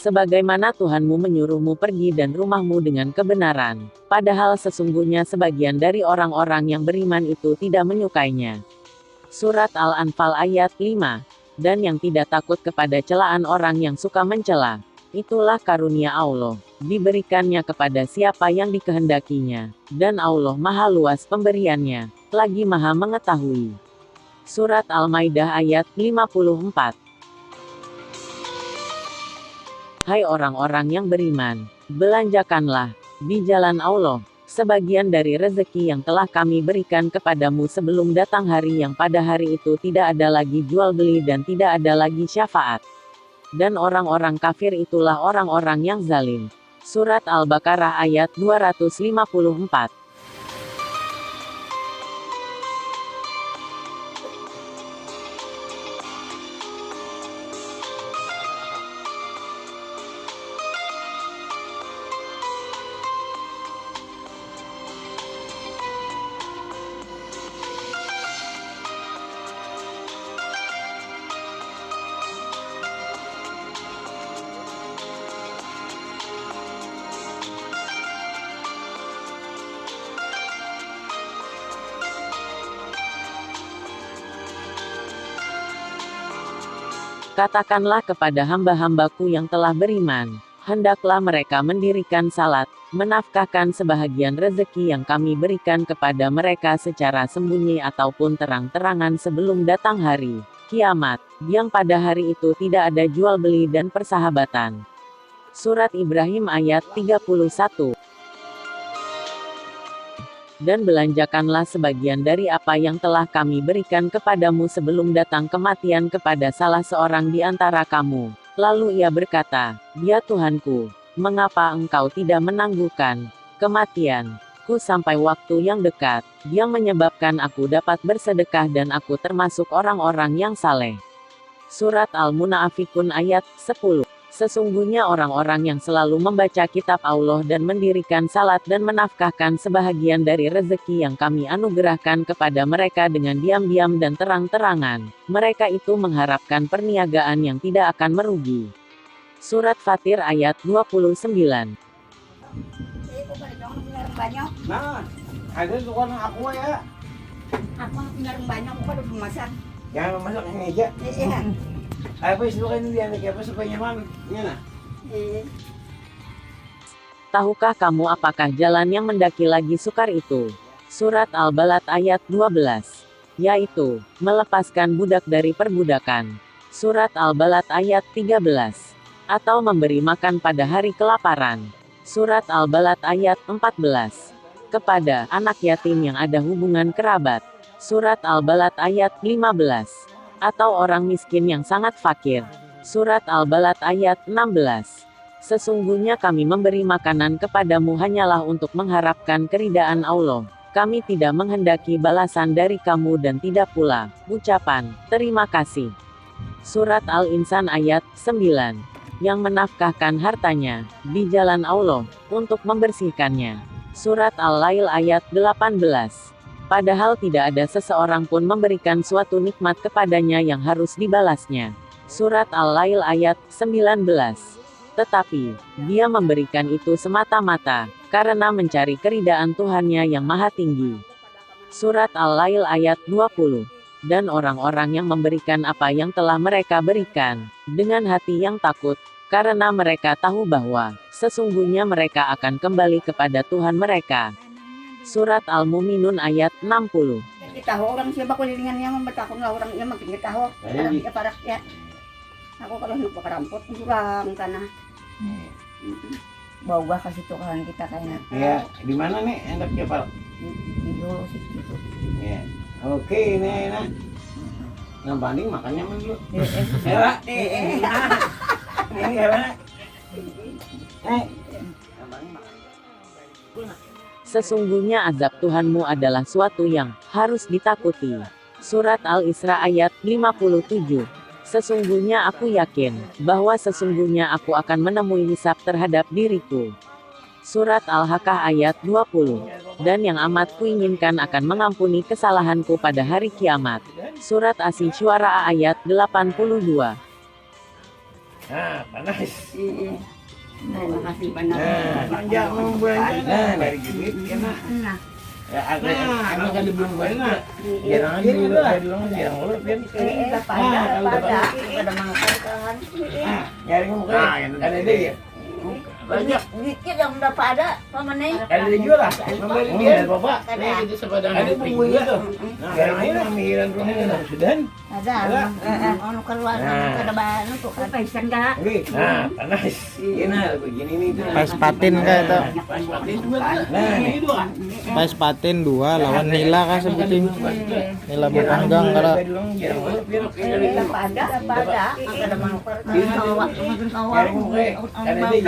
Sebagaimana Tuhanmu menyuruhmu pergi dan rumahmu dengan kebenaran, padahal sesungguhnya sebagian dari orang-orang yang beriman itu tidak menyukainya. Surat Al-Anfal ayat 5. Dan yang tidak takut kepada celaan orang yang suka mencela. Itulah karunia Allah, diberikannya kepada siapa yang dikehendakinya, dan Allah maha luas pemberiannya, lagi maha mengetahui. Surat Al-Maidah ayat 54. Hai orang-orang yang beriman, belanjakanlah di jalan Allah sebagian dari rezeki yang telah kami berikan kepadamu sebelum datang hari yang pada hari itu tidak ada lagi jual beli dan tidak ada lagi syafaat. Dan orang-orang kafir itulah orang-orang yang zalim. Surat Al-Baqarah ayat 254. Katakanlah kepada hamba-hambaku yang telah beriman, hendaklah mereka mendirikan salat, menafkahkan sebahagian rezeki yang kami berikan kepada mereka secara sembunyi ataupun terang-terangan sebelum datang hari kiamat, yang pada hari itu tidak ada jual beli dan persahabatan. Surat Ibrahim ayat 31. Dan belanjakanlah sebagian dari apa yang telah kami berikan kepadamu sebelum datang kematian kepada salah seorang di antara kamu. Lalu ia berkata, ya Tuhanku, mengapa engkau tidak menangguhkan kematianku sampai waktu yang dekat, yang menyebabkan aku dapat bersedekah dan aku termasuk orang-orang yang saleh. Surat Al-Munafikun ayat 10. Sesungguhnya orang-orang yang selalu membaca kitab Allah dan mendirikan salat dan menafkahkan sebahagian dari rezeki yang kami anugerahkan kepada mereka dengan diam-diam dan terang-terangan, mereka itu mengharapkan perniagaan yang tidak akan merugi. Surat Fatir ayat 29. Nah, ada tukang aku ya. Aku punya banyak kok udah pemasak. Jangan memasak yang meja. Iya. Apa isukan dia nih apa supaya nyaman? Iya. Tahukah kamu apakah jalan yang mendaki lagi sukar itu? Surat Al-Balad ayat 12. Yaitu, melepaskan budak dari perbudakan. Surat Al-Balad ayat 13. Atau memberi makan pada hari kelaparan. Surat Al-Balad ayat 14. Kepada anak yatim yang ada hubungan kerabat. Surat Al-Balad ayat 15. Atau orang miskin yang sangat fakir. Surat Al-Balad ayat 16. Sesungguhnya kami memberi makanan kepadamu hanyalah untuk mengharapkan keridaan Allah. Kami tidak menghendaki balasan dari kamu dan tidak pula ucapan terima kasih. Surat Al-Insan ayat 9. Yang menafkahkan hartanya di jalan Allah untuk membersihkannya. Surat Al-Lail ayat 18. Padahal tidak ada seseorang pun memberikan suatu nikmat kepadanya yang harus dibalasnya. Surat Al-Lail ayat 19. Tetapi, dia memberikan itu semata-mata, karena mencari keridaan Tuhannya yang maha tinggi. Surat Al-Lail ayat 20. Dan orang-orang yang memberikan apa yang telah mereka berikan, dengan hati yang takut, karena mereka tahu bahwa, sesungguhnya mereka akan kembali kepada Tuhan mereka. Surat Al-Muminun ayat 60. Kita tahu orang siapa kulilingannya membaca lah orang yang makin kita tahu. Ada parak ya. Aku kalau lupa keramput kurang tanah. Bawa kasih Tuhan kita kayaknya. Iya, di mana nih endapnya Pak? Di dulu sih gitu. Iya. Oke, ini enak. Nah, banding makannya mana dulu? Ya, ini gimana? Sesungguhnya azab Tuhanmu adalah suatu yang harus ditakuti. Surat Al-Isra ayat 57. Sesungguhnya aku yakin bahwa sesungguhnya aku akan menemui hisab terhadap diriku. Surat Al-Haqqah ayat 20. Dan yang amat kuinginkan akan mengampuni kesalahanku pada hari kiamat. Surat Asy-Syu'ara ayat 82. Nah, panas. Iya. Terima kasih banyak. Belanja mau belanja. Nah, dari duit ya nak. Nah, Ya, anak kan belum belanja. Jarang aja dulu, jarang ulur kan. ada mengatakan. Nah, nyari muka. Ada dia ya. Banyak. Dikit yang udah pada, pamannya. Ada dijual lah. Membeli dia. Bapak. Ada. Ada bumbunya tuh. Nah, jarang aja panggilan rumahnya sudah. Ada. Ono keluar ada bahan tuh. Pesan enggak? Nah, panas. Ini begini nih tuh. Pas patin kah itu? Pas patin dua. Nah, ini dua. Pas patin 2 lawan nila kah sebuting? Nila bapanggang kalau Pada, ada mau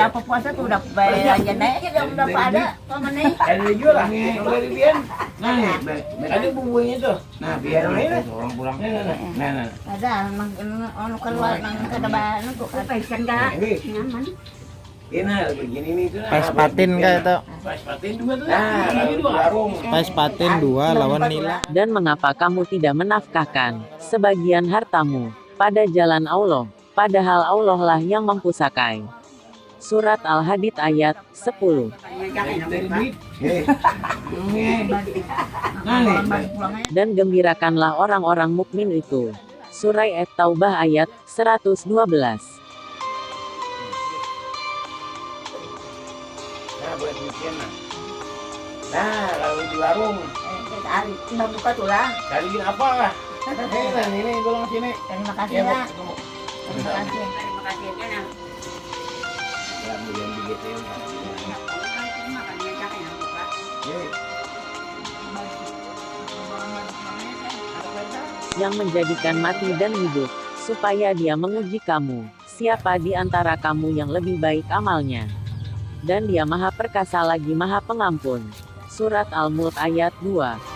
berapa puasa tuh udah bayar aja naik udah pada pamannya. Ada dijual lah. Membeli dia. Nah, ada bumbunya tuh. Nah, biar aja orang pulang. Nah. Ada ono keluar ada bahan tuh. Pesan enggak? Nyaman. Ini begini nih tuh. pas patin kah itu? Pas patin dua tuh. Nah, ini dua warung. Pas patin 2 lawan nila. Dan mengapa kamu tidak menafkahkan sebagian hartamu pada jalan Allah, padahal Allah lah yang mempusakai. Surat Al-Hadid ayat 10. Dari duit. Dan gembirakanlah orang-orang mukmin itu. Surah At-Taubah ayat 112. Nah, buat bikin nah. Nah, kalau di warung, Udah buka tuh lah. kaliin apa lah? Ini tolong sini. Terima kasih Ya, ya. Bu. Terima kasih. Terima kasih ya. Ya, belian begitu ya. Yang menjadikan mati dan hidup, supaya dia menguji kamu, siapa di antara kamu yang lebih baik amalnya. Dan dia maha perkasa lagi maha pengampun. Surat Al-Mulk ayat 2.